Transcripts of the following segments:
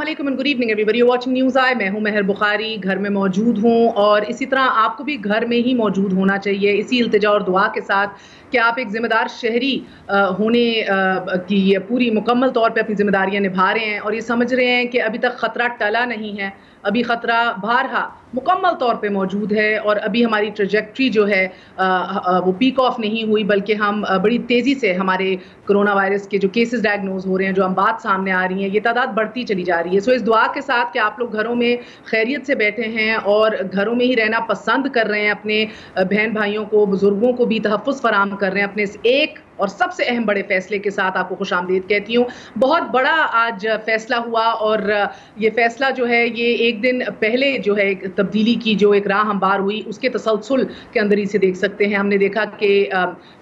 वालेकुम and good evening everybody, you watching news eye. मैं हूं महर बुखारी, घर में मौजूद हूं और इसी तरह आपको भी घर में ही मौजूद होना चाहिए, इसी इल्तिजा और दुआ के साथ कि आप एक ज़िम्मेदार शहरी होने की पूरी मुकम्मल तौर पे अपनी ज़िम्मेदारियां निभा रहे हैं और ये समझ रहे हैं कि अभी तक ख़तरा टला नहीं है, अभी ख़तरा बारहा मुकम्मल तौर पे मौजूद है और अभी हमारी ट्रैजेक्टरी जो है वो पीक ऑफ नहीं हुई, बल्कि हम बड़ी तेज़ी से हमारे कोरोना वायरस के जो केसेस डायग्नोज हो रहे हैं, जो बात सामने आ रही हैं, ये तादाद बढ़ती चली जा रही है। सो इस दुआ के साथ कि आप लोग घरों में खैरियत से बैठे हैं और घरों में ही रहना पसंद कर रहे हैं, अपने बहन भाइयों को, बुजुर्गों को भी तहफ़्फ़ुज़ फराहम कर रहे हैं, अपने इस एक और सबसे अहम बड़े फैसले के साथ आपको खुशामदीद कहती हूँ। बहुत बड़ा आज फैसला हुआ और ये फैसला जो है ये एक दिन पहले जो है एक तब्दीली की जो एक राह हमवार हुई उसके तसलसल के अंदर ही से देख सकते हैं। हमने देखा कि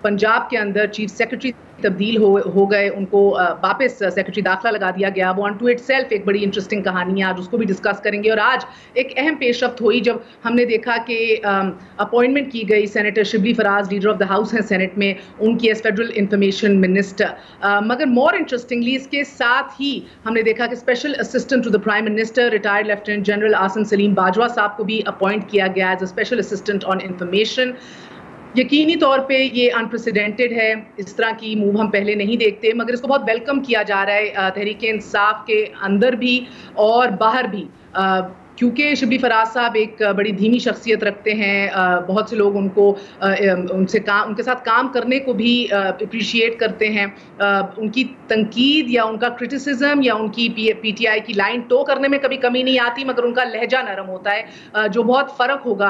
पंजाब के अंदर चीफ सेक्रेटरी तब्दील हो गए, उनको वापस सेक्रेटरी दाखिला लगा दिया गया। वो ऑन टू इट सेल्फ एक बड़ी इंटरेस्टिंग कहानी है, आज उसको भी डिस्कस करेंगे। और आज एक अहम पेशरफ्त हुई जब हमने देखा कि अपॉइंटमेंट की गई senator Shibli Faraz, leader of the house हैं सेनेट में, उनकी एज फेडरल इंफॉर्मेशन मिनिस्टर। मगर मोर इंटरेस्टिंगली इसके साथ ही हमने देखा कि special assistant to the prime minister retired lieutenant general Asim Saleem Bajwa साहब को भी अपॉइंट किया गया as a special assistant on information. यकीनी तौर पे ये अनप्रेसिडेंटेड है, इस तरह की मूव हम पहले नहीं देखते, मगर इसको बहुत वेलकम किया जा रहा है तहरीक इंसाफ के अंदर भी और बाहर भी, क्योंकि शिबली फराज साहब एक बड़ी धीमी शख्सियत रखते हैं। बहुत से लोग उनको उनके साथ काम करने को भी अप्रिशिएट करते हैं। उनकी तनकीद या उनका क्रिटिसिज्म या उनकी पीटीआई की लाइन टो करने में कभी कमी नहीं आती, मगर उनका लहजा नरम होता है, जो बहुत फ़र्क होगा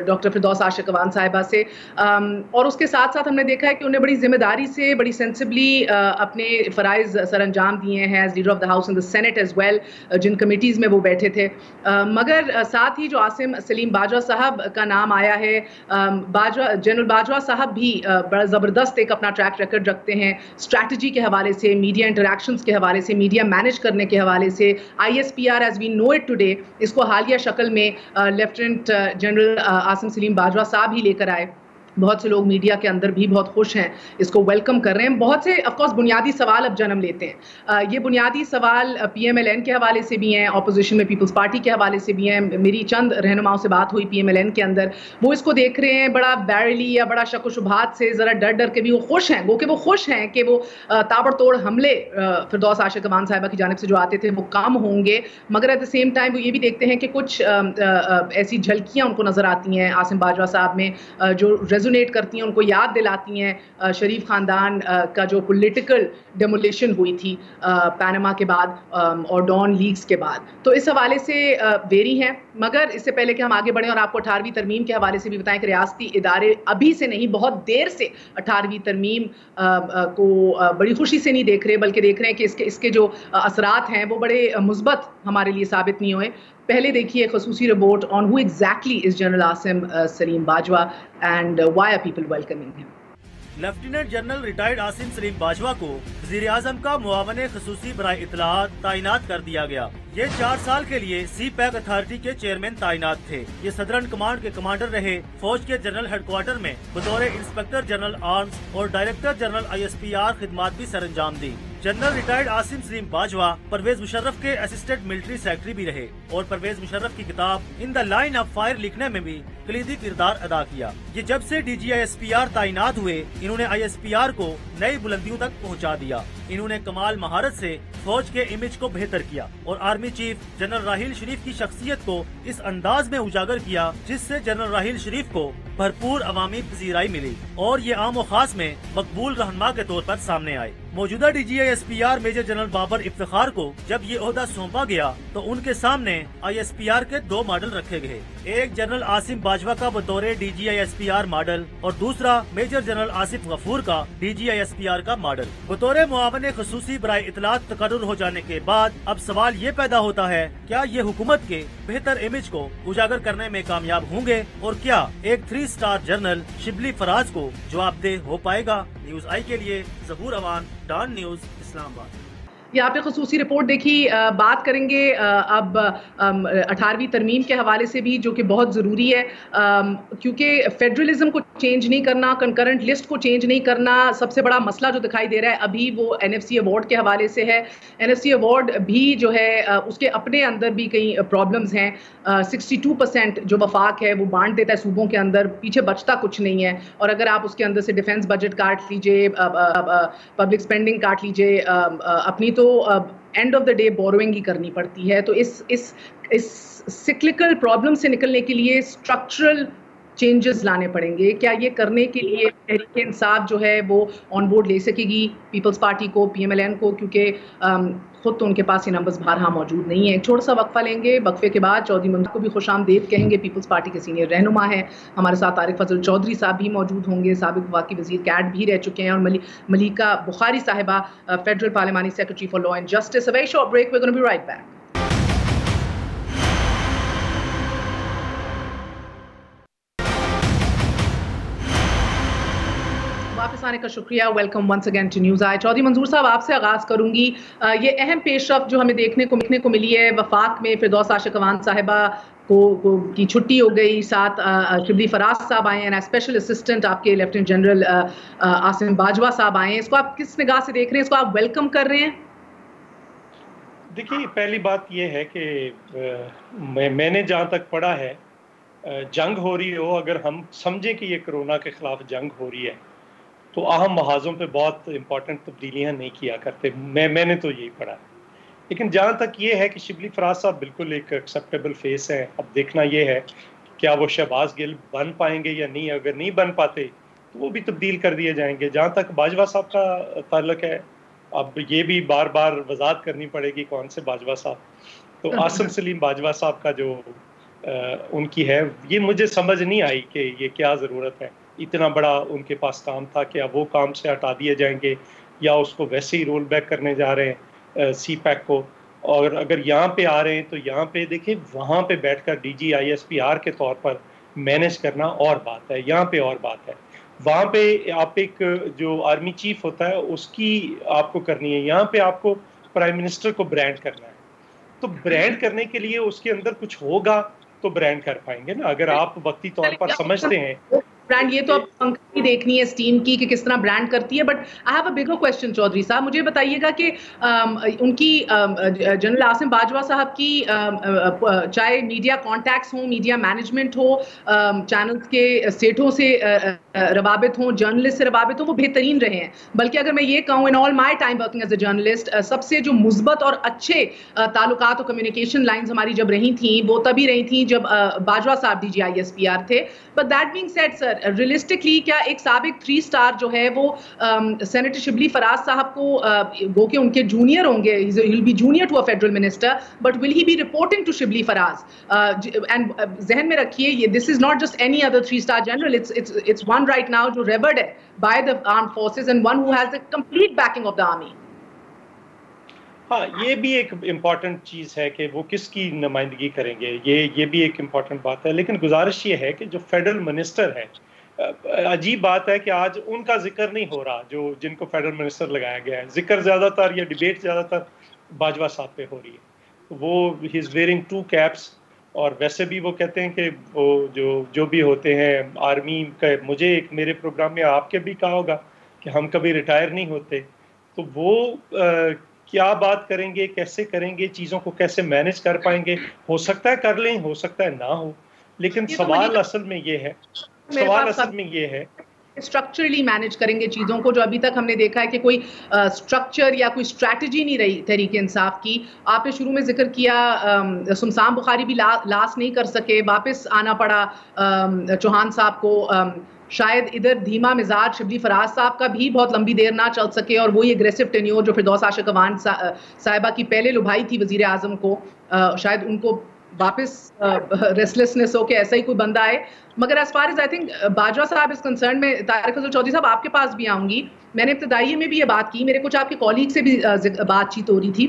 डॉक्टर फिरदौस आशिक अवान साहिबा से। और उसके साथ साथ हमने देखा है कि उन्हें बड़ी जिम्मेदारी से, बड़ी सेंसिबली अपने फ़राइज़ सर अंजाम दिए हैं as leader of the house in the senate as well, जिन कमेटीज़ में वो बैठे थे। मगर साथ ही जो आसिम सलीम बाजवा साहब का नाम आया है, जनरल बाजवा साहब भी बड़ा ज़बरदस्त एक अपना ट्रैक रिकॉर्ड रखते हैं स्ट्रैटेजी के हवाले से, मीडिया इंटरेक्शंस के हवाले से, मीडिया मैनेज करने के हवाले से। ISPR as we know it today, इसको हालिया शक्ल में लेफ्टिनेंट जनरल आसिम सलीम बाजवा साहब ही लेकर आए। बहुत से लोग मीडिया के अंदर भी बहुत खुश हैं, इसको वेलकम कर रहे हैं। बहुत से ऑफकोर्स बुनियादी सवाल अब जन्म लेते हैं। ये बुनियादी सवाल PMLN के हवाले से भी हैं, अपोजिशन में पीपल्स पार्टी के हवाले से भी हैं। मेरी चंद रहनुमाओं से बात हुई PMLN के अंदर, वो इसको देख रहे हैं बड़ा बैरली या बड़ा शक व शुबहात से, ज़रा डर डर के भी वो खुश हैं, वो खुश हैं कि वो ताबड़तोड़ हमले फिरदौस आशिक अवान साहिबा की जानिब से जो आते थे वो कम होंगे। मगर एट द सेम टाइम वो ये भी देखते हैं कि कुछ ऐसी झलकियाँ उनको नज़र आती हैं आसिम बाजवा साहब में, जो रेजोनेट करती हैं, उनको याद दिलाती हैं शरीफ खानदान का जो पॉलिटिकल डेमोलिशन हुई थी पैनामा के बाद और डॉन लीग्स के बाद। तो इस हवाले से वेरी हैं। मगर इससे पहले कि हम आगे बढ़ें और आपको 18वीं तरमीम के हवाले से भी बताएं कि रियासती इदारे अभी से नहीं, बहुत देर से 18वीं तरमीम को बड़ी खुशी से नहीं देख रहे, बल्कि देख रहे हैं कि इसके जो असरात हैं वो बड़े मुस्बत हमारे लिए साबित नहीं हुए। पहले देखिए खसूसी report on who exactly is general Asim Saleem Bajwa and why are people welcoming him. Lieutenant general retired Asim Saleem Bajwa को वज़ीर आज़म का मुआवन खसूसी बराए इत्तलाआत तैनात कर दिया गया। ये 4 साल के लिए CPAC अथॉरिटी के चेयरमैन तैनात थे। ये सदरन कमांड के कमांडर रहे, फौज के जनरल हेडक्वार्टर में बतौर इंस्पेक्टर जनरल आर्म्स और डायरेक्टर जनरल ISPR खिदमात भी सरअंजाम दी। जनरल रिटायर्ड आसिम सलीम बाजवा परवेज मुशर्रफ के असिस्टेंट मिलिट्री सेक्रेटरी भी रहे और परवेज मुशर्रफ की किताब in the line of fire लिखने में भी कलीदी किरदार अदा किया। ये जब से DG ISPR तैनात हुए, इन्होंने ISPR को नई बुलंदियों तक पहुंचा दिया। इन्होंने कमाल महारत से फौज के इमेज को बेहतर किया और आर्मी चीफ जनरल राहील शरीफ की शख्सियत को इस अंदाज में उजागर किया जिससे जनरल राहील शरीफ को भरपूर अवामी पजीराई मिली और ये आम व खास में मकबूल रहनुमा के तौर पर सामने आए। मौजूदा DG ISPR major general Babar Iftikhar को जब ये ओहदा सौंपा गया तो उनके सामने ISPR के 2 मॉडल रखे गए, एक जनरल आसिम बाजवा का बतौर DG ISPR मॉडल और दूसरा मेजर जनरल आसिफ गफूर का DG ISPR का मॉडल। बतौर मुआवन खसूसी बराए इत्तलाआत तकर्रुर हो जाने के बाद अब सवाल ये पैदा होता है, क्या ये हुकूमत के बेहतर इमेज को उजागर करने में कामयाब होंगे और क्या एक 3 स्टार जनरल शिबली फराज को जवाबदेह हो पाएगा? न्यूज़ आई के लिए ज़हूर अवान, डॉन न्यूज़, इस्लामाबाद। ये आपने खसूसी रिपोर्ट देखी, बात करेंगे अब 18वीं तरमीम के हवाले से भी, जो कि बहुत ज़रूरी है, क्योंकि फेडरलिज्म को चेंज नहीं करना, कंकरेंट लिस्ट को चेंज नहीं करना, सबसे बड़ा मसला जो दिखाई दे रहा है अभी वो NFC अवार्ड के हवाले से है। NFC अवार्ड भी जो है उसके अपने अंदर भी कई प्रॉब्लम्स हैं। 62% जो वफाक है वो बांट देता है सूबों के अंदर, पीछे बचता कुछ नहीं है। और अगर आप उसके अंदर से डिफेंस बजट काट लीजिए, पब्लिक स्पेंडिंग काट लीजिए, अपनी तो end of the day borrowing ही करनी पड़ती है। तो इस सिक्लिकल प्रॉब्लम से निकलने के लिए स्ट्रक्चरल चेंजेस लाने पड़ेंगे। क्या ये करने के लिए तहरीक इंसाफ जो है वो ऑन बोर्ड ले सकेगी पीपल्स पार्टी को, PMLN को, क्योंकि खुद तो उनके पास ये नंबर्स बारहा मौजूद नहीं है। एक छोटा सा वक्फा लेंगे, वक्फे के बाद चौधरी मंसूर को भी खुशामदीद कहेंगे, पीपल्स पार्टी के सीनियर रहनुमा हैं। हमारे साथ तारिक फजल चौधरी साहब भी मौजूद होंगे, साबिक वफाकी वजीर कैट भी रह चुके हैं, और मलिका बुखारी साहिबा, फेडरल पार्लियामानी secretary for law and justice. A very short break, we are gonna be right back. वापस आने का शुक्रिया, welcome once again to news eye. Chaudhry Mansoor sahab, आपसे आगाज़ करूंगी। ये अहम पेशरफ्त जो हमें देखने को मिली है, वफाक में फिरदौस आशिक अवान साहिबा की छुट्टी हो गई, साथ शिबली फराज साहब आए हैं, स्पेशल असिस्टेंट आपके लेफ्टिनेंट जनरल आसिम बाजवा साहब आए हैं। इसको आप किस निगाह से देख रहे हैं, इसको आप वेलकम कर रहे हैं? देखिए, पहली बात ये है कि मैंने जहाँ तक पढ़ा है, जंग हो रही हो, अगर हम समझें कि ये कोरोना के खिलाफ जंग हो रही है, तो अहम महाजों पे बहुत इंपॉर्टेंट तब्दीलियां नहीं किया करते। मैंने तो यही पढ़ा है। लेकिन जहाँ तक ये है कि शिबली फराज साहब बिल्कुल एक एक्सेप्टेबल फेस है। अब देखना ये है क्या वो शहबाज गिल बन पाएंगे या नहीं। अगर नहीं बन पाते तो वो भी तब्दील कर दिए जाएंगे। जहाँ तक बाजवा साहब का ताल्लुक है, अब ये भी बार बार वजाहत करनी पड़ेगी कौन से बाजवा साहब। तो आसिम सलीम बाजवा साहब का जो उनकी है, ये मुझे समझ नहीं आई कि ये क्या ज़रूरत है। इतना बड़ा उनके पास काम था, क्या वो काम से हटा दिए जाएंगे या उसको वैसे ही रोल बैक करने जा रहे हैं CPAC को। और अगर यहाँ पे आ रहे हैं तो यहाँ पे देखिए, वहाँ पे बैठकर DG ISPR के तौर पर मैनेज करना और बात है, यहाँ पे और बात है। वहाँ पे आप एक जो आर्मी चीफ होता है उसकी आपको करनी है, यहाँ पे आपको प्राइम मिनिस्टर को ब्रांड करना है। तो ब्रांड करने के लिए उसके अंदर कुछ होगा तो ब्रांड कर पाएंगे ना। अगर आप वक्ती तौर पर समझते हैं ब्रांड, ये तो अब पंखी देखनी है स्टीम की कि किस तरह ब्रांड करती है। But I have a bigger question Chaudhry साहब, मुझे बताइएगा कि उनकी जनरल आसिम बाजवा साहब की चाहे मीडिया कॉन्टैक्ट्स हो, मीडिया मैनेजमेंट हो, चैनल्स के सेठों से रवाबित हों, जर्नलिस्ट से रवाबित हों, वो बेहतरीन रहे हैं। बल्कि अगर मैं ये कहूँ, in all my time working as a journalist, सबसे जो मुस्बत और अच्छे ताल्लुकात और कम्युनिकेशन लाइन्स हमारी जब रही थी, वो तभी रही थी जब बाजवा साहब DG ISPR थे। But that being said sir, realistically क्या एक साबिक 3 स्टार जो है वो सेनेटर शिबली फराज साहब को गो के उनके जूनियर होंगे, he will be junior to a federal minister, but will he be reporting to Shibli Faraz? And जहन में रखिए, ये this is not just any other 3 star general, it's one right now जो रेवर्ड है by the armed forces and one who has the complete backing of the army. हाँ, ये भी एक इम्पॉर्टेंट चीज़ है कि वो किसकी नुमाइंदगी करेंगे, ये भी एक इम्पॉर्टेंट बात है। लेकिन गुजारिश ये है कि जो फेडरल मिनिस्टर है, अजीब बात है कि आज उनका जिक्र नहीं हो रहा, जो जिनको फेडरल मिनिस्टर लगाया गया है। जिक्र ज़्यादातर या डिबेट ज़्यादातर बाजवा साहब पे हो रही है। तो वो ही इज़ वेयरिंग 2 कैप्स, और वैसे भी वो कहते हैं कि वो जो भी होते हैं आर्मी का, मुझे एक मेरे प्रोग्राम में आपके भी कहा होगा कि हम कभी रिटायर नहीं होते। तो वो क्या बात करेंगे, कैसे करेंगे, चीज़ों को कैसे मैनेज कर पाएंगे। हो सकता है कर लें, हो सकता है ना हो, लेकिन सवाल असल में ये है, स्ट्रक्चरली मैनेज करेंगे चीज़ों को, जो अभी तक हमने देखा है कि कोई स्ट्रक्चर या कोई स्ट्रैटेजी नहीं रही तहरीक इंसाफ की। आपने शुरू में जिक्र किया सुमसान बुखारी भी लास्ट नहीं कर सके, वापस आना पड़ा चौहान साहब को। शायद इधर धीमा मिजाज शिबली फराज साहब का भी बहुत लंबी देर ना चल सके, और वही एग्रेसिव टेन्योर जो फिरदौस आशिक अवान साहिबा की पहले लुभाई थी वजीर आजम को, शायद उनको वापस रेस्टलेसनेस हो कि ऐसा ही कोई बंदा आए। मगर as far as I think Bajwa साहब इस कंसर्न में, तारिक फजल चौधरी साहब आपके पास भी आऊँगी। मैंने इब्तदाई में भी ये बात की, मेरे कुछ आपके कॉलीग से भी बातचीत हो रही थी।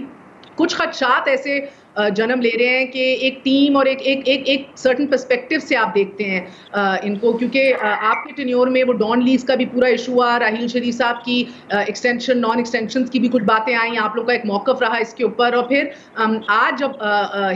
कुछ खदशात ऐसे जन्म ले रहे हैं कि एक टीम और एक सर्टन पर्सपेक्टिव से आप देखते हैं इनको, क्योंकि आपके टेन्योर में वो डॉन लीज का भी पूरा इशू हुआ, राहील शरीफ साहब की एक्सटेंशन नॉन एक्सटेंशन की भी कुछ बातें आई, आप लोग का एक मौकफ रहा इसके ऊपर, और फिर आज जब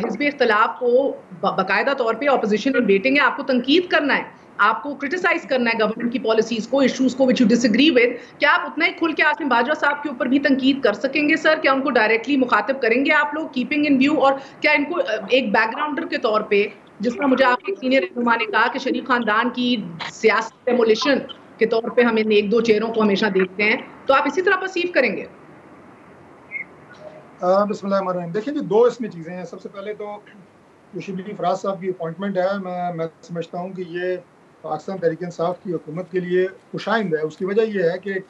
हिज़्ब इख्तिलाफ को बाकायदा तौर पे ऑपोजिशन इन वेटिंग है, आपको तनकीद करना है, आपको क्रिटिसाइज करना है गवर्नमेंट की पॉलिसीज को, इश्यूज को विच यू डिसएग्री विद, क्या आप उतना ही खुल के आसिम बाजवा साहब के ऊपर भी तनकीद कर सकेंगे सर? क्या उनको डायरेक्टली मुखातिब करेंगे आप लोग, कीपिंग इन व्यू, और क्या इनको एक बैकग्राउंडर के तौर पे, जिस तरह मुझे आपके सीनियर रहनुमा ने कहा कि शरीफ खानदान की सियासी डेमोलिशन के तौर पे हम इन एक दो चेहरों को हमेशा देखते हैं, तो आप इसी तरह परसीव करेंगे? बिस्मिल्लाहिर्रहमानिर्रहीम। देखिए जी, दो इसमें चीज़ें हैं। सबसे पहले तो जो शिबली फराज साहब की अपॉइंटमेंट है, मैं समझता हूँ कि ये पाकिस्तान तहरीक इंसाफ की हुकूमत के लिए खुशाइंद है। उसकी वजह यह है कि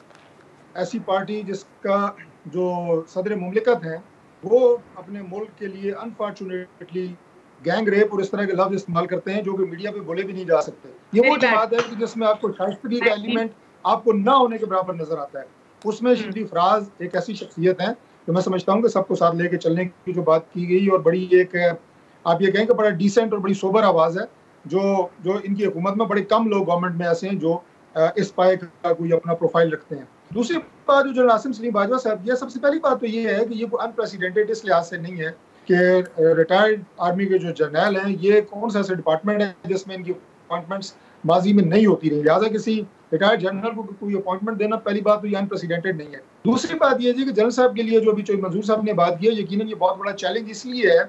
ऐसी पार्टी जिसका जो सदर मुमलिकत हैं वो अपने मुल्क के लिए अनफॉर्चुनेटली गैंग रेप और इस तरह के लफ्ज़ इस्तेमाल करते हैं जो कि मीडिया पे बोले भी नहीं जा सकते। ये वो बात है कि जिसमें आपको शाइस्तगी का एलिमेंट आपको ना होने के बराबर नजर आता है। उसमें शिबली फराज एक ऐसी शख्सियत है तो मैं समझता हूँ कि सबको साथ लेके चलने की जो बात की गई, और बड़ी एक आप ये कहें कि बड़ा डिसेंट और बड़ी सोबर आवाज़ है, जो इनकी हुकूमत में बड़े कम लोग गवर्नमेंट में ऐसे हैं जो इस पाए का कोई अपना प्रोफाइल रखते हैं। दूसरी बात जो आसिम सलीम बाजवा साहब, ये सबसे पहली बात तो ये है कि ये कोई अनप्रेसिडेंटेड इस लिहाज से नहीं है कि रिटायर्ड आर्मी के जो जर्नल हैं, ये कौन सा ऐसा डिपार्टमेंट है जिसमें इनकी अपॉइंटमेंट्स माजी में नहीं होती रही, लिहाजा किसी रिटायर्ड जनरल को कोई अपॉइंटमेंट देना पहली बात तो ये अनप्रेसिडेंटेड नहीं है। दूसरी बात ये है कि जनरल साहब के लिए जो अभी मंजूर साहब ने बात की है, यकीनन ये बहुत बड़ा चैलेंज इसलिए है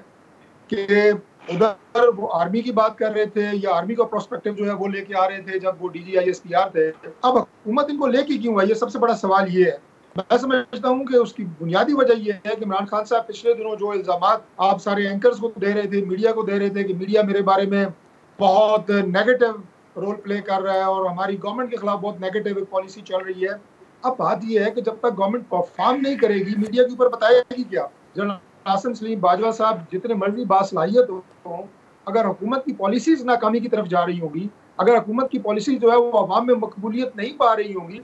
कि उधर वो आर्मी की बात कर रहे थे या आर्मी का प्रोस्पेक्टिव जो है वो लेके आ रहे थे जब वो DGISPR थे। अब हुकूमत इनको लेके क्यों आई, ये सबसे बड़ा सवाल ये है। मैं समझता हूँ कि उसकी बुनियादी वजह ये है कि इमरान खान साहब पिछले दिनों जो इल्जामात आप सारे एंकर्स को दे रहे थे, मीडिया को दे रहे थे कि मीडिया मेरे बारे में बहुत नेगेटिव रोल प्ले कर रहा है और हमारी गवर्नमेंट के खिलाफ बहुत नेगेटिव एक पॉलिसी चल रही है। अब बात यह है कि जब तक गवर्नमेंट परफॉर्म नहीं करेगी, मीडिया के ऊपर बताएगी क्या? जनरल आसिम सलीम बाजवा साहब जितने मर्जी बासलाहियत हो, अगर हुकूमत की पॉलिसीज नाकामी की तरफ जा रही होगी, अगर हुकूमत की पॉलिसी जो है वो अवाम में मकबूलियत नहीं पा रही होगी,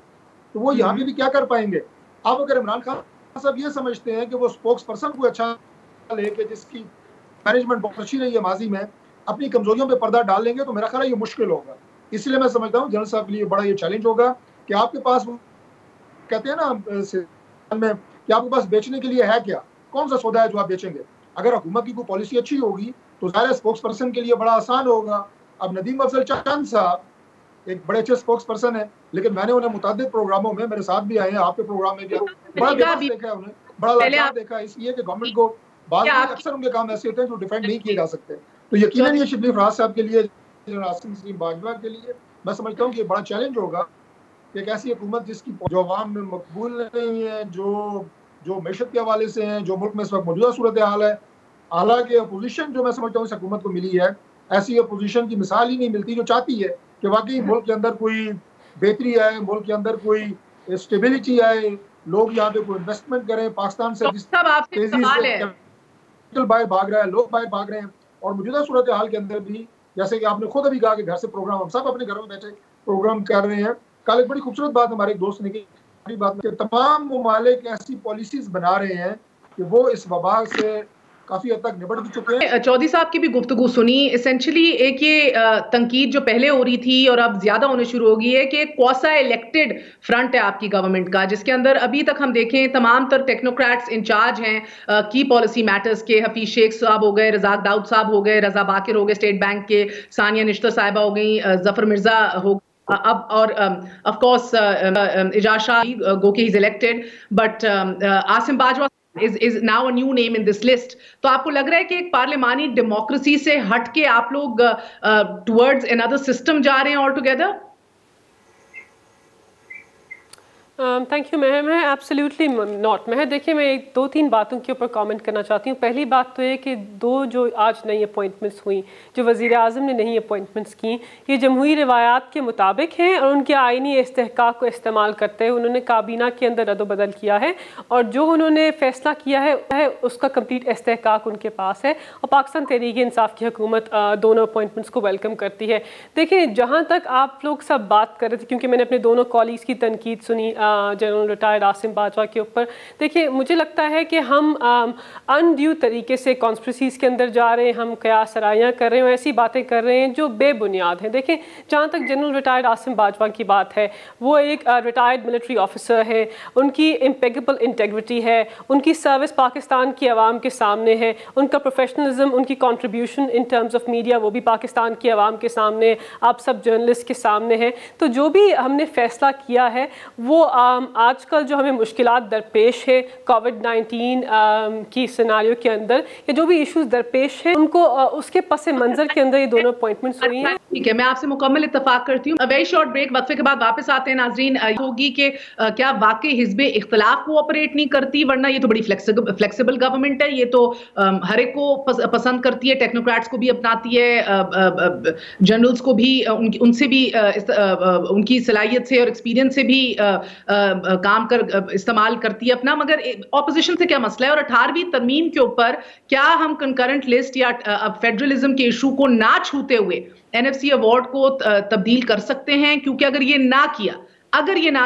तो वो यहाँ पे भी क्या कर पाएंगे? अब अगर इमरान खान साहब ये समझते हैं कि वो स्पोक्स पर्सन को अच्छा लेके जिसकी मैनेजमेंट बहुत अच्छी रही है माजी में, अपनी कमजोरियों पे पर्दा डाल लेंगे तो मेरा ख्याल है ये मुश्किल होगा। इसलिए मैं समझता हूँ जनरल साहब के लिए बड़ा ये चैलेंज होगा कि आपके पास कहते हैं ना में कि आपके पास बेचने के लिए है क्या, कौन सा सौदा है जो आप बेचेंगे? अगर हुकूमत की कोई पॉलिसी अच्छी होगी तो ज़ाहिर स्पोक्स पर्सन के लिए बड़ा आसान होगा। अब नदीम अफजल चंद साहब एक बड़े अच्छे स्पोक्स पर्सन है, लेकिन मैंने उन्हें मुतादिद प्रोग्रामों में, मेरे साथ भी आए हैं, आपके प्रोग्राम में भी बड़ा देखा है, उन्हें बड़ा लाचार देखा है, इसलिए कि गवर्नमेंट को बाद में अक्सर उनके काम ऐसे होते हैं जो डिफेंड नहीं किए जा सकते। तो यकीनन ये शिबली फराज साहब के लिए, आसिम सलीम बाजवा के लिए मैं समझता हूँ कि बड़ा चैलेंज होगा कि एक ऐसी हुकूमत जिसकी जो अवाम में मकबूल नहीं है, जो मैशत के हवाले से हैं, जो मुल्क में इस वक्त मौजूदा सूरत हाल है, हालांकि अपोजिशन जो मैं समझता हूँ इस हुकूमत को मिली है, ऐसी अपोजिशन की मिसाल ही नहीं मिलती जो चाहती है कि वाकई मुल्क के अंदर कोई बेहतरी आए, मुल्क के अंदर कोई स्टेबिलिटी आए, लोग यहाँ पे कोई इन्वेस्टमेंट करें। पाकिस्तान से जिस तेजी से बाहर भाग रहा है, लोग बाहर भाग रहे हैं, और मौजूदा सूरत हाल के अंदर भी जैसे कि आपने खुद अभी कहा कि घर से प्रोग्राम, हम सब अपने घरों में बैठे प्रोग्राम कर रहे हैं। कल एक बड़ी खूबसूरत बात हमारे एक दोस्त ने की, बात कि तमाम ममालिक ऐसी पॉलिसीज बना रहे हैं कि वो इस वबा से काफी हद तक निपट भी चुके हैं। चौधरी साहब की भी गुफ्तगू सुनी, एसेंशियली एक ये तनकीद जो पहले हो रही थी और अब ज्यादा होने शुरू हो गई है कि क्वासा इलेक्टेड फ्रंट है आपकी गवर्नमेंट का, जिसके अंदर अभी तक हम देखें तमाम तर टेक्नोक्रेट्स इंचार्ज हैं की पॉलिसी मैटर्स के। हफीज शेख साहब हो गए, रजाक दाऊद साहब हो गए, रजा बाकिर हो गए स्टेट बैंक के, सानिया निश्तर साहिबा हो गई, जफर मिर्जा हो अब, और ऑफ कोर्स इजाज शाह गो के he is elected, but Asim Bajwa is now a new name in this list. तो आपको लग रहा है कि एक पार्लिमानी डेमोक्रेसी से हट के आप लोग towards another system जा रहे हैं altogether? थैंक यू महर। मैं एब्सोल्युटली नॉट। महर देखिए, मैं एक दो तीन बातों के ऊपर कमेंट करना चाहती हूँ। पहली बात तो ये कि दो जो आज नई अपॉइंटमेंट्स हुई, जो वज़ीर आज़म ने नई अपॉइंटमेंट्स की, ये जमहूरी रिवायात के मुताबिक हैं और उनके आइनी इस्तेहकाक को इस्तेमाल करते हुए उन्होंने काबीना के अंदर रद्द-ओ-बदल किया है, और जो उन्होंने फ़ैसला किया है उसका कंप्लीट इस्तेहकाक उनके पास है, और पाकिस्तान तहरीक इंसाफ की हुकूमत दोनों अपॉइंटमेंट्स को वेलकम करती है। देखिए, जहाँ तक आप लोग सब बात कर रहे थे, क्योंकि मैंने अपने दोनों कॉलीग्स की तनकीद सुनी, जनरल रिटायर्ड आसिम बाजवा के ऊपर। देखिए, मुझे लगता है कि हम अनड्यू तरीके से कॉन्स्पिरेसीज़ के अंदर जा रहे हैं, हम कयास सराइयाँ कर रहे हैं, ऐसी बातें कर रहे हैं जो बेबुनियाद हैं। देखें, जहाँ तक जनरल रिटायर्ड आसिम बाजवा की बात है, वो एक रिटायर्ड मिलिट्री ऑफिसर है, उनकी इम्पेकेबल इंटेग्रिटी है, उनकी सर्विस पाकिस्तान की आवाम के सामने है, उनका प्रोफेशनलिज्म, उनकी contribution in terms of media वो भी पाकिस्तान की आवाम के सामने, आप सब जर्नलिस्ट के सामने है। तो जो भी हमने फ़ैसला किया है वो आजकल जो हमें मुश्किलात दरपेश है कोविड-19 की सिनारियो के अंदर, या जो भी इश्यूज़ दरपेश है उनको उसके पस मंज़र के अंदर ये दोनों अपॉइंटमेंट्स हुई हैं। ठीक है, मैं आपसे मुकम्मल इत्तफाक करती हूँ। वेरी शॉर्ट ब्रेक, वक्फे के बाद वापस आते हैं नाजरीन। होगी कि क्या वाकई हिज़्ब इख्तिलाफ कोऑपरेट नहीं करती, वरना ये तो बड़ी फ्लेक्सिबल गवर्नमेंट है, ये तो हर एक को पसंद करती है, टेक्नोक्रेट्स को भी अपनाती है, जनरल्स को भी उनसे भी उनकी सलाहियत से और एक्सपीरियंस से भी काम कर इस्तेमाल करती है अपना। मगर ऑपोजिशन से क्या मसला है? और 18वीं तरमीम के ऊपर क्या हम कंकरेंट लिस्ट या फेडरलिज्म के इशू को ना छूते हुए एनएफसी अवार्ड को तब्दील कर सकते हैं? क्योंकि अगर ये ना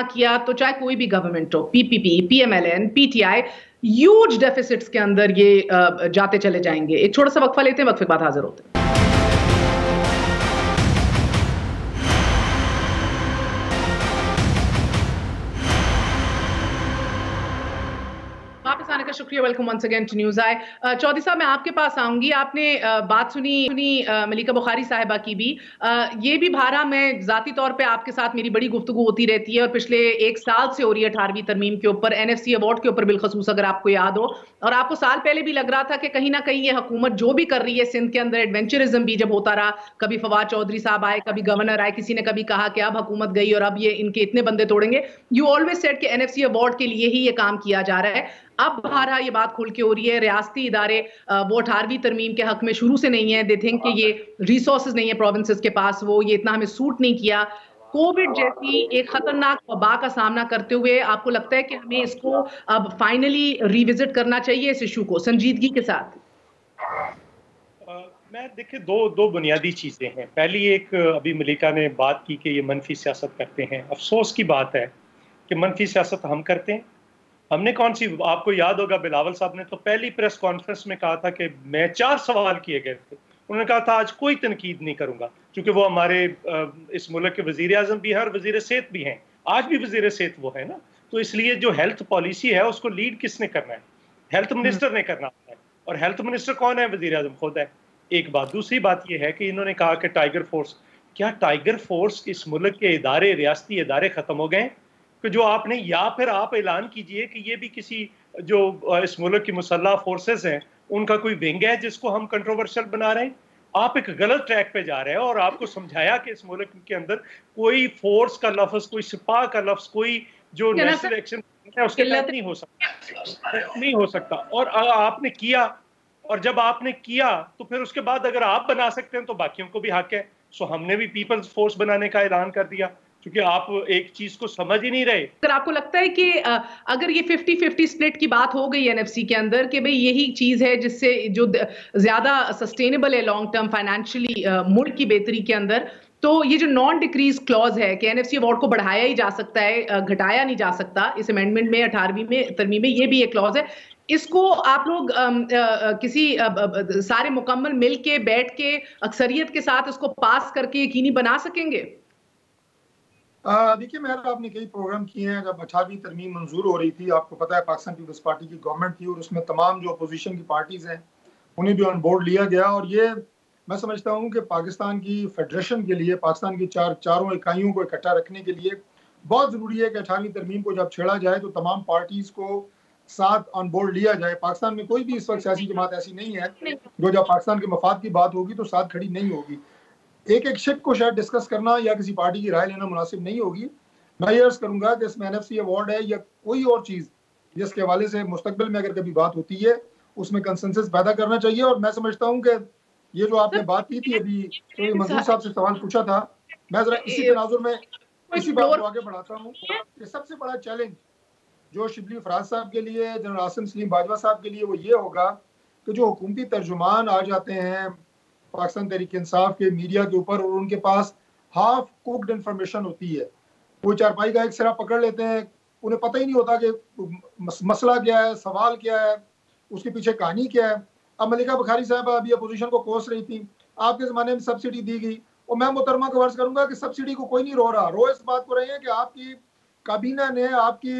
किया तो चाहे कोई भी गवर्नमेंट हो, PPP, PMLN, PTI, huge deficits के अंदर ये जाते चले जाएंगे। एक छोटा सा वक्फा लेते हैं, वक्फे के बाद हाजिर होते हैं। वापस आने का शुक्रिया। Welcome once again to news eye. Chaudhry sahab, मैं आपके पास आऊंगी। आपने बात सुनी मलिका बुखारी साहिबा की भी। ये भी भारा, मैं ज़ाती तौर पे आपके साथ मेरी बड़ी गुफ्तगू होती रहती है और पिछले 1 साल से हो रही है 18वीं तरमीम के ऊपर, एनएफसी अवार्ड के ऊपर बिलखसूस, अगर आपको याद हो। और आपको साल पहले भी लग रहा था कि कहीं ना कहीं ये हुकूमत जो भी कर रही है सिंध के अंदर, एडवेंचरिज्म भी जब होता रहा, कभी फवाद चौधरी साहब आए, कभी गवर्नर आए, किसी ने कभी कहा कि अब हुकूमत गई और अब ये इनके इतने बंदे तोड़ेंगे। यू ऑलवेज सेड कि एनएफसी अवार्ड के लिए ही ये काम किया जा रहा है। अब बारह ये बात खुल के हो रही है, रियासती इदारे वो 18वीं तरमीम के हक में शुरू से नहीं है। दे थिंक कि ये रिसोर्सेज नहीं है प्रोविंसेस के पास, वो ये इतना हमें सूट नहीं किया। कोविड जैसी एक खतरनाक वबा का सामना करते हुए आपको लगता है कि हमें इसको अब फाइनली रिविजिट करना चाहिए, इस इशू को संजीदगी के साथ? मैं देखिए दो बुनियादी चीज़ें हैं। पहली एक, अभी मलिका ने बात की कि ये मनफी सियासत करते हैं। अफसोस की बात है कि मनफी सियासत हम करते हैं। हमने कौन सी, आपको याद होगा बिलावल साहब ने तो पहली प्रेस कॉन्फ्रेंस में कहा था कि मैं 4 सवाल किए गए थे, उन्होंने कहा था आज कोई तनकीद नहीं करूंगा, क्योंकि वो हमारे इस मुल्क के वजीर आजम भी हैं और वजीर सेहत भी हैं। आज भी वजीर सेहत वो है ना, तो इसलिए जो हेल्थ पॉलिसी है उसको लीड किसने करना है? हेल्थ मिनिस्टर ने करना है। और हेल्थ मिनिस्टर कौन है? वजीर आजम खुद है। एक बात। दूसरी बात यह है कि इन्होंने कहा कि टाइगर फोर्स, क्या टाइगर फोर्स इस मुल्क के इदारे, रियासती इदारे खत्म हो गए कि जो आपने, या फिर आप ऐलान कीजिए कि ये भी किसी जो इस मुल्क की मुसल्लह फोर्सेस हैं उनका कोई विंग है जिसको हम कंट्रोवर्शियल बना रहे हैं। आप एक गलत ट्रैक पे जा रहे हैं। और आपको समझाया कि इस मुल्क के अंदर कोई फोर्स का लफ्ज, कोई सिपाह का लफ्ज, कोई जो नेशनल एक्शन है उसके तहत नहीं हो सकता। और आपने किया, और जब आपने किया तो फिर उसके बाद अगर आप बना सकते हैं तो बाकियों को भी हक है। सो हमने भी पीपल्स फोर्स बनाने का ऐलान कर दिया, क्योंकि आप एक चीज को समझ ही नहीं रहे। अगर आपको लगता है कि अगर ये 50-50 स्प्लिट की बात हो गई एनएफसी के अंदर कि भाई यही चीज है जिससे जो ज्यादा सस्टेनेबल है लॉन्ग टर्म फाइनेंशियली मुल्क की बेहतरी के अंदर, तो ये जो नॉन डिक्रीज क्लॉज है कि एनएफसी अवार्ड को बढ़ाया ही जा सकता है, घटाया नहीं जा सकता, इस अमेंडमेंट में 18वीं में तरमीम में ये भी एक क्लॉज है। इसको आप लोग किसी सारे मुकम्मल मिल के बैठ के अक्सरियत के साथ इसको पास करके यकीनी बना सकेंगे? देखिए मेहर, आपने कई प्रोग्राम किए हैं। जब 18वीं तरमीम मंजूर हो रही थी, आपको पता है पाकिस्तान पीपल्स पार्टी की गवर्नमेंट थी और उसमें तमाम जो अपोजिशन की पार्टीज हैं उन्हें भी ऑन बोर्ड लिया गया। और ये मैं समझता हूँ कि पाकिस्तान की फेडरेशन के लिए, पाकिस्तान की चारों इकाइयों को इकट्ठा रखने के लिए बहुत ज़रूरी है कि 18वीं तरमीम को जब छेड़ा जाए तो तमाम पार्टीज को साथ ऑन बोर्ड लिया जाए। पाकिस्तान में कोई भी इस वक्त सियासी जमात ऐसी नहीं है जो जब पाकिस्तान के मफाद की बात होगी तो साथ खड़ी नहीं होगी। एक शिप को शायद डिस्कस करना या किसी पार्टी की राय लेना मुनासिब नहीं होगी। मैं ये अर्ज करूंगा कि इसमें एनएफसी अवार्ड है या कोई और चीज़ जिसके हवाले से मुस्तकबिल में अगर कभी बात होती है उसमें कंसेंसस पैदा करना चाहिए। और मैं समझता हूँ कि ये जो आपने बात की थी अभी, तो मंजूर साहब से सवाल पूछा था, मैं जरा इसी तनाजुर में इसी बात को आगे बढ़ाता हूँ कि सबसे बड़ा चैलेंज जो शिबली फराज साहब के लिए, जनरल आसिम सलीम बाजवा साहब के लिए, वो ये होगा कि जो हुकूमती तर्जुमान आ जाते हैं पाकिस्तान तहरीक इंसाफ के मीडिया के ऊपर और उनके पास हाफ कुक्ड इंफॉर्मेशन होती है, वो चारपाई का एक सिरा पकड़ लेते हैं, उन्हें पता ही नहीं होता कि मसला क्या है, सवाल क्या है, उसके पीछे कहानी क्या है। अब मलिका बुखारी साहब अभी अपोजिशन को कोस रही थी, आपके ज़माने में सब्सिडी दी गई, और मैं मोहतरमा को अर्ज करूंगा कि सब्सिडी को कोई नहीं रो रहा, रो इस बात को रही है कि आपकी काबीना ने, आपकी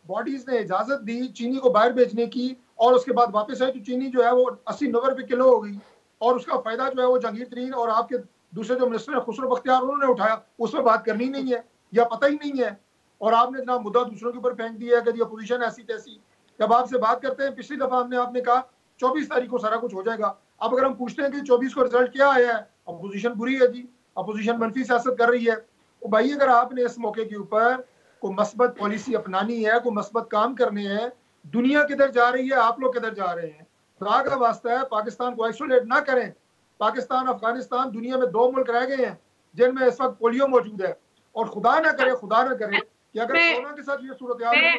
बॉडीज ने इजाज़त दी चीनी को बाहर बेचने की, और उसके बाद वापस आई तो चीनी जो है वो 80-90 रुपये किलो हो गई, और उसका फायदा जो है वो जहांगीर तरीन और आपके दूसरे जो मिनिस्टर है खुसरो बख्तियार उन्होंने उठाया, उस पर बात करनी नहीं है या पता ही नहीं है, और आपने जनाब मुद्दा दूसरों के ऊपर फेंक दिया है कि अपोजिशन ऐसी तैसी। जब आपसे बात करते हैं, पिछली दफा आपने कहा 24 तारीख को सारा कुछ हो जाएगा। अब अगर हम पूछते हैं कि 24 को रिजल्ट क्या आया है, अपोजिशन बुरी है जी, अपोजिशन मनफी सियासत कर रही है। तो भाई अगर आपने इस मौके के ऊपर कोई मस्बत पॉलिसी अपनानी है, कोई मस्बत काम करने हैं, दुनिया किधर जा रही है, आप लोग किधर जा रहे हैं, खुदा का वास्ता है पाकिस्तान को आइसोलेट ना करें। पाकिस्तान, अफगानिस्तान दुनिया में 2 मुल्क रह गए हैं जिनमें इस वक्त पोलियो मौजूद है, और खुदा ना करे कि अगर कोरोना के साथ ये सूरत हाल है,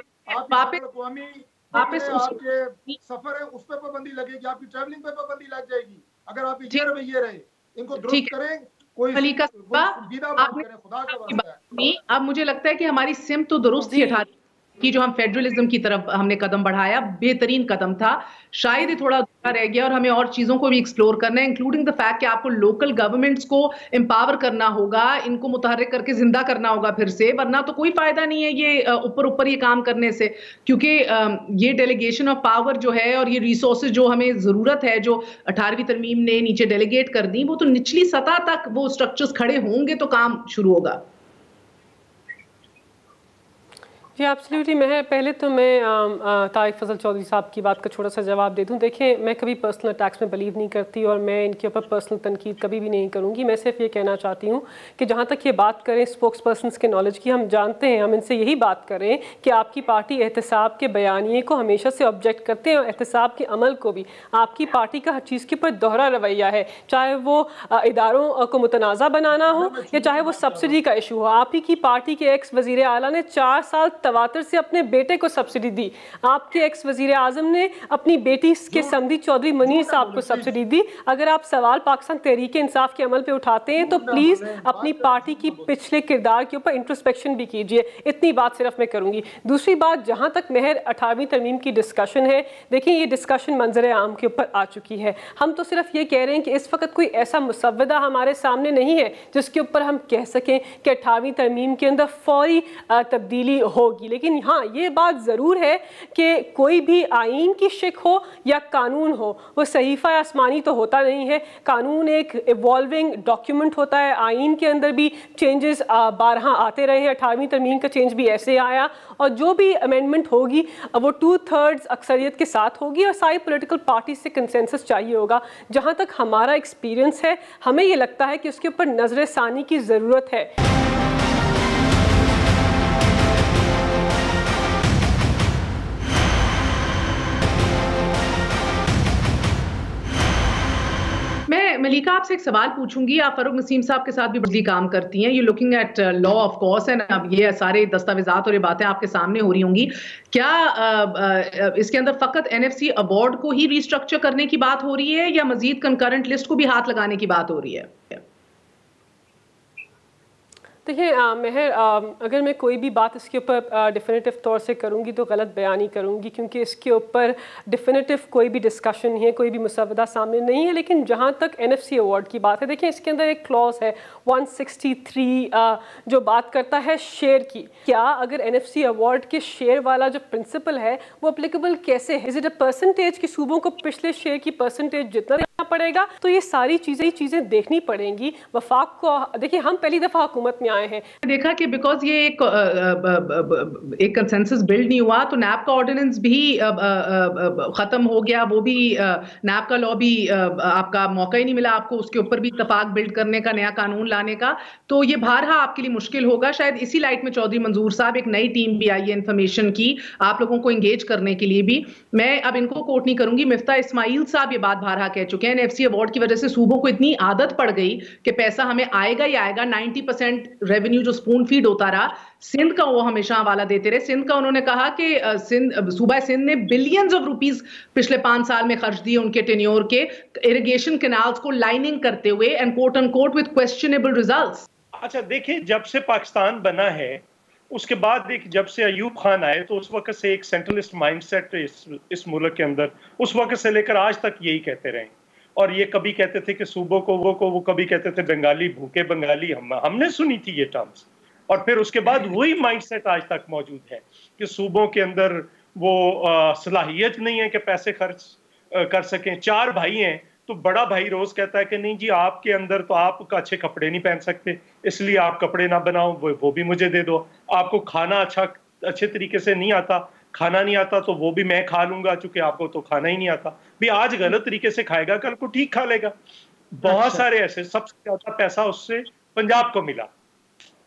आपके सफर है उस पर पाबंदी लगेगी, आपकी ट्रैवलिंग पे पाबंदी लग जाएगी अगर आप ये रवैये रहे। इनको दुरुस्त करें, कोई सुविधा करें, खुदा का वास्ता है। अब मुझे लगता है कि हमारी सिमत तो दुरुस्त ही 18 कि जो हम फेडरलिज्म की तरफ हमने कदम बढ़ाया, बेहतरीन कदम था, शायद ही थोड़ा अधूरा रह गया, और हमें और चीजों को भी एक्सप्लोर करना है, इंक्लूडिंग द फैक्ट कि आपको लोकल गवर्नमेंट्स को एम्पावर करना होगा, इनको मुतहर्रिक करके जिंदा करना होगा फिर से, वरना तो कोई फायदा नहीं है ये ऊपर ये काम करने से, क्योंकि ये डेलीगेशन ऑफ पावर जो है और ये रिसोर्सेज जो हमें जरूरत है, जो 18वीं तरमीम ने नीचे डेलीगेट कर दी, वो तो निचली सतह तक वो स्ट्रक्चर्स खड़े होंगे तो काम शुरू होगा। जी एब्सोल्युटली। मैं पहले तो मैं तारिक फजल चौधरी साहब की बात का छोटा सा जवाब दे दूं। देखिए, मैं कभी पर्सनल अटैक्स में बिलीव नहीं करती और मैं इनके ऊपर पर्सनल तनकीद कभी भी नहीं करूंगी। मैं सिर्फ ये कहना चाहती हूं कि जहां तक ये बात करें स्पोक्स पर्सनस के नॉलेज की, हम जानते हैं, हम इनसे यही बात करें कि आपकी पार्टी एहतसाब के बयानिए को हमेशा से ऑब्जेक्ट करते हैं और एहतसाब के अमल को भी। आपकी पार्टी का हर चीज़ के ऊपर दोहरा रवैया है, चाहे वो इदारों को मुतनाज़ा बनाना हो या चाहे वो सब्सिडी का इशू हो। आप ही की पार्टी के एक्स वज़ीर आला ने 4 साल तवातर से अपने बेटे को सब्सिडी दी। आपके एक्स वजीर आजम ने अपनी बेटी के समधी चौधरी मनीर साहब को सब्सिडी दी। अगर आप सवाल पाकिस्तान तहरीक इंसाफ के अमल पे उठाते हैं तो प्लीज अपनी पार्टी की पिछले किरदार के ऊपर इंट्रोस्पेक्शन भी कीजिए। इतनी बात सिर्फ मैं करूंगी। दूसरी बात, जहां तक महर 18वीं तरमीम की डिस्कशन है, देखिए ये डिस्कशन मंजर आम के ऊपर आ चुकी है। हम तो सिर्फ ये कह रहे हैं कि इस वक्त कोई ऐसा मुसव्वदा हमारे सामने नहीं है जिसके ऊपर हम कह सकें कि 18वीं तरमीम के अंदर फौरी तब्दीली होगी। लेकिन हाँ, ये बात ज़रूर है कि कोई भी आईन की शिक हो या कानून हो, वो सहीफ़ा आसमानी तो होता नहीं है। कानून एक इवॉल्विंग डॉक्यूमेंट होता है। आईन के अंदर भी चेंजेस बारहा आते रहे हैं। 18वीं तरमीम का चेंज भी ऐसे आया, और जो भी अमेंडमेंट होगी वो 2/3 अक्सरियत के साथ होगी और सारी पॉलिटिकल पार्टी से कंसेंसस चाहिए होगा। जहाँ तक हमारा एक्सपीरियंस है, हमें ये लगता है कि उसके ऊपर नजर सानी की ज़रूरत है। मैं मलिका आपसे एक सवाल पूछूंगी। आप फरूक नसीम साहब के साथ भी बड़ी काम करती हैं, you looking at law of course, and अब ये सारे दस्तावेजात और ये बातें आपके सामने हो रही होंगी। क्या इसके अंदर फकत NFC अवार्ड को ही रिस्ट्रक्चर करने की बात हो रही है या मजीद कंकरेंट लिस्ट को भी हाथ लगाने की बात हो रही है? देखिए महर, अगर मैं कोई भी बात इसके ऊपर डिफिनेटिव तौर से करूँगी तो गलत बयानी करूँगी, क्योंकि इसके ऊपर डिफिनेटिव कोई भी डिस्कशन नहीं है, कोई भी मुसव्वदा सामने नहीं है। लेकिन जहाँ तक NFC अवार्ड की बात है, देखिए इसके अंदर एक क्लॉज है 163 जो बात करता है शेयर की। क्या अगर NFC अवार्ड के शेयर वाला जो प्रिंसिपल है वो अप्लीकेबल कैसे है? इज इट अ परसेंटेज कि सूबों को पिछले शेयर की परसेंटेज जितना देना पड़ेगा? तो ये सारी चीज़ें देखनी पड़ेंगी। वफाक को देखिए, हम पहली दफ़ा हुकूमत में आए हैं, देखा कि बिकॉज ये एक कंसेंसस बिल्ड नहीं हुआ तो नैब का ऑर्डिनेंस भी खत्म हो गया। वो भी नैब का लॉ भी आपका मौका ही नहीं मिला आपको उसके ऊपर भी इत्तेफाक बिल्ड करने का, नया कानून लाने का। तो ये बारहा आपके लिए मुश्किल होगा। शायद इसी लाइट में चौधरी मंजूर साहब, एक नई टीम भी आई है इंफॉर्मेशन की, आप लोगों को एंगेज करने के लिए भी। मैं अब इनको कोट नहीं करूंगी, मिफ्ता इस्माइल साहब ये बात बारहा कह चुके हैं। NFC अवार्ड की वजह से सूबों को इतनी आदत पड़ गई कि पैसा हमें आएगा ही आएगा। 90% रेवेन्यू जो स्पून फीड होता रहा, सिंध का वो हमेशा हवाला देते रहे। सिंध का उन्होंने कहा कि सूबा सिंध ने बिलियंस ऑफ रुपीस पिछले 5 साल में खर्च दिए उनके टेन्योर के इरिगेशन कैनाल्स को लाइनिंग करते हुए, and quote unquote with questionable results. अच्छा देखिए, जब से पाकिस्तान बना है उसके बाद एक जब से अयूब खान आए तो उस वक्त से एक सेंट्रलिस्ट माइंडसेट इस मुल्क के अंदर उस वक्त से लेकर आज तक यही कहते रहे। और ये कभी कहते थे कि सूबों को वो कभी कहते थे बंगाली, भूखे बंगाली। हमने सुनी थी ये टर्म्स। और फिर उसके बाद वही माइंडसेट आज तक मौजूद है कि सूबों के अंदर वो सलाहियत नहीं है कि पैसे खर्च कर सकें। 4 भाई हैं तो बड़ा भाई रोज कहता है कि नहीं जी आपके अंदर तो आप अच्छे कपड़े नहीं पहन सकते, इसलिए आप कपड़े ना बनाओ, वो भी मुझे दे दो। आपको खाना अच्छे तरीके से नहीं आता, खाना नहीं आता तो वो भी मैं खा लूंगा, चूंकि आपको तो खाना ही नहीं आता। भी आज गलत तरीके से खाएगा, कल को ठीक खा लेगा। बहुत सारे ऐसे। सबसे ज्यादा पैसा उससे पंजाब को मिला,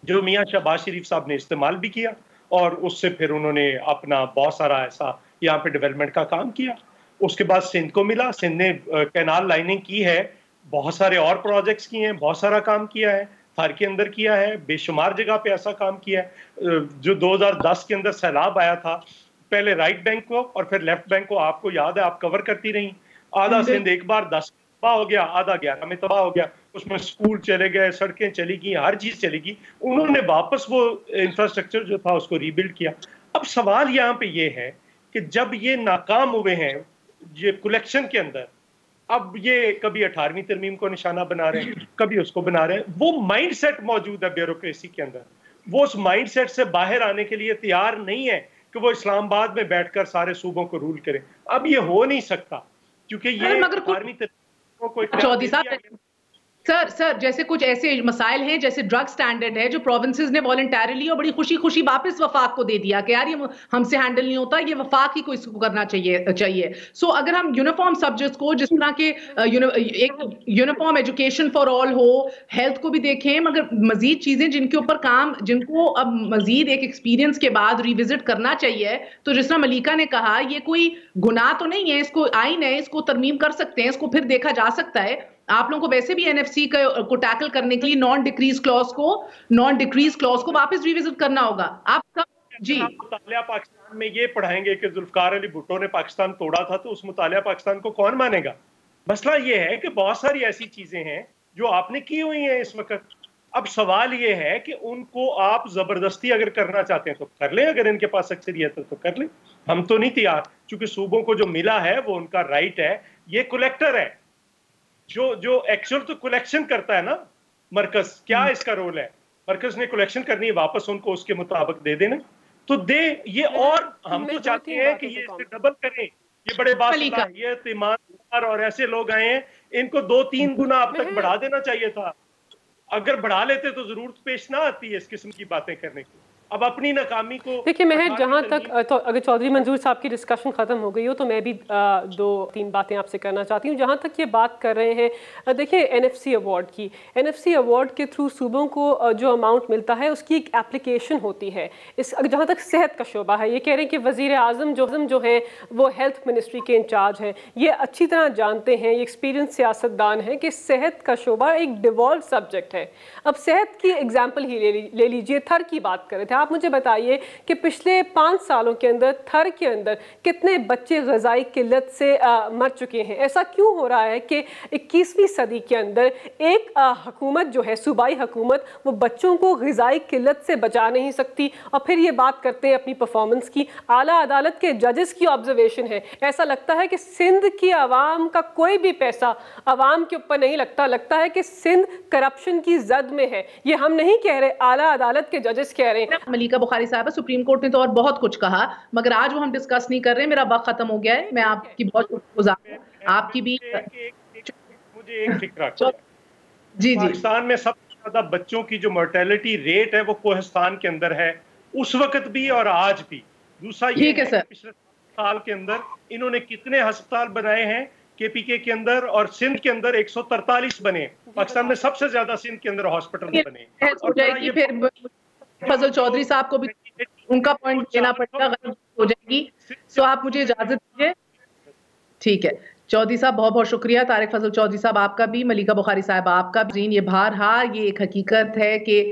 जो मियाँ शहबाज शरीफ साहब ने इस्तेमाल भी किया, और उससे फिर उन्होंने अपना बहुत सारा ऐसा यहाँ पे डेवलपमेंट का काम किया। उसके बाद सिंध को मिला, सिंध ने कैनाल लाइनिंग की है, बहुत सारे और प्रोजेक्ट्स किए हैं, बहुत सारा काम किया है, थर के अंदर किया है, बेशुमार जगह पे ऐसा काम किया है। जो 2010 के अंदर सैलाब आया था, पहले राइट बैंक को और फिर लेफ्ट बैंक को, आपको याद है, आप कवर करती रही। आधा सिंध एक बार 10 तबाह हो गया, आधा 11 में तबाह हो गया। उसमें स्कूल चले गए, सड़कें चली गई, हर चीज चली गई। उन्होंने वापस वो इंफ्रास्ट्रक्चर जो था उसको रीबिल्ड किया। अब सवाल यहाँ पे ये है कि जब ये नाकाम हुए हैं ये कलेक्शन के अंदर, अब ये कभी 18वीं तरमीम को निशाना बना रहे हैं, कभी उसको बना रहे हैं। वो माइंडसेट मौजूद है ब्यूरोक्रेसी के अंदर, वो उस माइंडसेट से बाहर आने के लिए तैयार नहीं है कि वो इस्लामाबाद में बैठकर सारे सूबों को रूल करें। अब ये हो नहीं सकता, क्योंकि ये 18वीं तरमीम को चौधरी साहब सर जैसे कुछ ऐसे मसाइल हैं, जैसे ड्रग स्टैंडर्ड है, जो प्रोविंसेस ने वॉलंटरली और बड़ी खुशी खुशी वापस वफाक को दे दिया कि यार ये हमसे हैंडल नहीं होता, ये वफाक ही को इसको करना चाहिए। सो अगर हम यूनिफॉर्म सब्जेक्ट्स को, जिस तरह के एक यूनिफॉर्म एजुकेशन फॉर ऑल हो, हेल्थ को भी देखें, मगर मजीद चीजें जिनके ऊपर काम, जिनको अब मजीद एक एक्सपीरियंस के बाद रिविजिट करना चाहिए, तो जिस तरह मलिका ने कहा, ये कोई गुनाह तो नहीं है, इसको आइन है, इसको तरमीम कर सकते हैं, इसको फिर देखा जा सकता है। आप लोगों को वैसे भी एनएफसी को टैकल करने के लिए नॉन डिक्रीज क्लॉज को वापस रिविजिट करना होगा। आप सब जी मुतालिया पाकिस्तान में ये पढ़ाएंगे कि जुल्फकार अली भुट्टो ने पाकिस्तान तोड़ा था, तो उस मुतालिया पाकिस्तान को कौन मानेगा? मसला ये है कि बहुत सारी ऐसी चीजें हैं जो आपने की हुई हैं इस वक्त। अब सवाल ये है कि उनको आप जबरदस्ती अगर करना चाहते हैं तो कर लें, अगर इनके पास अक्सरियत है तो कर लें। हम तो नहीं तैयार, क्योंकि सूबों को जो मिला है वो उनका राइट है। ये कलेक्टर है जो एक्चुअल तो कलेक्शन करता है ना। मरकज क्या इसका रोल है? मरकज ने कलेक्शन करनी है, वापस उनको उसके मुताबिक दे देना तो दे। ये और हम तो चाहते हैं कि ये इससे डबल करें। ये बड़े बासलाहियत, ईमानदार और ऐसे लोग आए हैं, इनको 2-3 गुना अब तक बढ़ा देना चाहिए था। अगर बढ़ा लेते तो जरूरत पेश ना आती है इस किस्म की बातें करने की। अब अपनी नाकामी को देखिए महर, जहाँ तक तो अगर चौधरी मंजूर साहब की डिस्कशन ख़त्म हो गई हो तो मैं भी 2-3 बातें आपसे करना चाहती हूँ। जहाँ तक ये बात कर रहे हैं, देखिए एनएफसी अवार्ड की, एनएफसी अवार्ड के थ्रू सूबों को जो अमाउंट मिलता है उसकी एक एप्लीकेशन होती है। इस जहाँ तक सेहत का शोबा है, ये कह रहे हैं कि वज़ीर आज़म जो है वो हेल्थ मिनिस्ट्री के इंचार्ज हैं, ये अच्छी तरह जानते हैं, ये एक्सपीरियंस सियासतदान है कि सेहत का शोबा एक डिवॉल्व सब्जेक्ट है। अब सेहत की एग्जाम्पल ही ले लीजिए, थर की बात कर रहे थे आप, मुझे बताइए कि पिछले 5 सालों के अंदर थर के अंदर कितने बच्चे ग़िज़ाई किल्लत से मर चुके हैं। ऐसा क्यों हो रहा है कि 21वीं सदी के अंदर एक हुकूमत जो है, सूबाई हुकूमत, वो बच्चों को ग़िज़ाई किल्लत से बचा नहीं सकती? और फिर ये बात करते हैं अपनी परफॉर्मेंस की। आला अदालत के जजेस की ऑब्जर्वेशन है, ऐसा लगता है कि सिंध की आवाम का कोई भी पैसा आवाम के ऊपर नहीं लगता है कि सिंध करप्शन की जद में है। ये हम नहीं कह रहे, आला अदालत के जजेस कह रहे हैं। मलिका बुखारी साहब, सुप्रीम कोर्ट ने तो और बहुत कुछ कहा, मगर आज वो हम डिस्कस नहीं कर रहे। मेरा वक्त खत्म हो गया है। मैं आपकी बहुत गुज़ार, आपकी भी मुझे एक फिक्र जी पाकिस्तान में सबसे ज्यादा बच्चों की जो मोर्टेलिटी रेट है वो कोहिस्तान के अंदर है, उस वक्त भी और आज भी। दूसरा ये है कि पिछले साल के अंदर इन्होंने कितने अस्पताल बनाए हैं केपीके के अंदर, और सिंध के अंदर 143 बने। पाकिस्तान में सबसे ज्यादा सिंध के अंदर हॉस्पिटल बने। फिर फजल चौधरी साहब को भी उनका पॉइंट देना पड़ेगा, गलत हो जाएगी। तो आप मुझे इजाजत दीजिए। ठीक है, चौधरी साहब बहुत बहुत शुक्रिया। तारिक फजल चौधरी साहब आपका भी, मलिका बुखारी साहब आपका भी। ये बहरहाल ये एक हकीकत है कि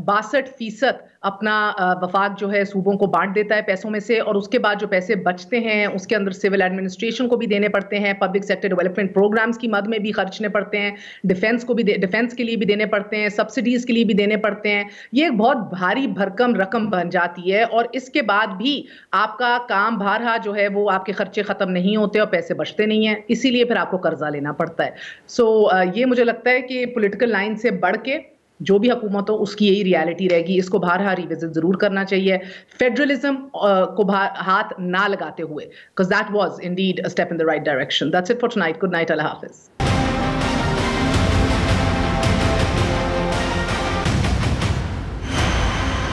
62% अपना वफाक जो है सूबों को बांट देता है पैसों में से, और उसके बाद जो पैसे बचते हैं उसके अंदर सिविल एडमिनिस्ट्रेशन को भी देने पड़ते हैं, पब्लिक सेक्टर डेवलपमेंट प्रोग्राम्स की मद में भी खर्चने पड़ते हैं, डिफेंस के लिए भी देने पड़ते हैं, सब्सिडीज के लिए भी देने पड़ते हैं। ये एक बहुत भारी भरकम रकम बन जाती है, और इसके बाद भी आपका काम बहरहाल जो है वो आपके खर्चे खत्म नहीं होते और पैसे बचते नहीं हैं, इसीलिए फिर आपको कर्जा लेना पड़ता है। सो ये मुझे लगता है कि पॉलिटिकल लाइन से बढ़ के जो भी हुकूमत हो उसकी यही रियलिटी रहेगी। इसको बहरहाल रिविजिट जरूर करना चाहिए, फेडरलिज्म को हाथ ना लगाते हुए, because that was indeed a step in the right direction. That's it for tonight. Good night, Allah Hafiz.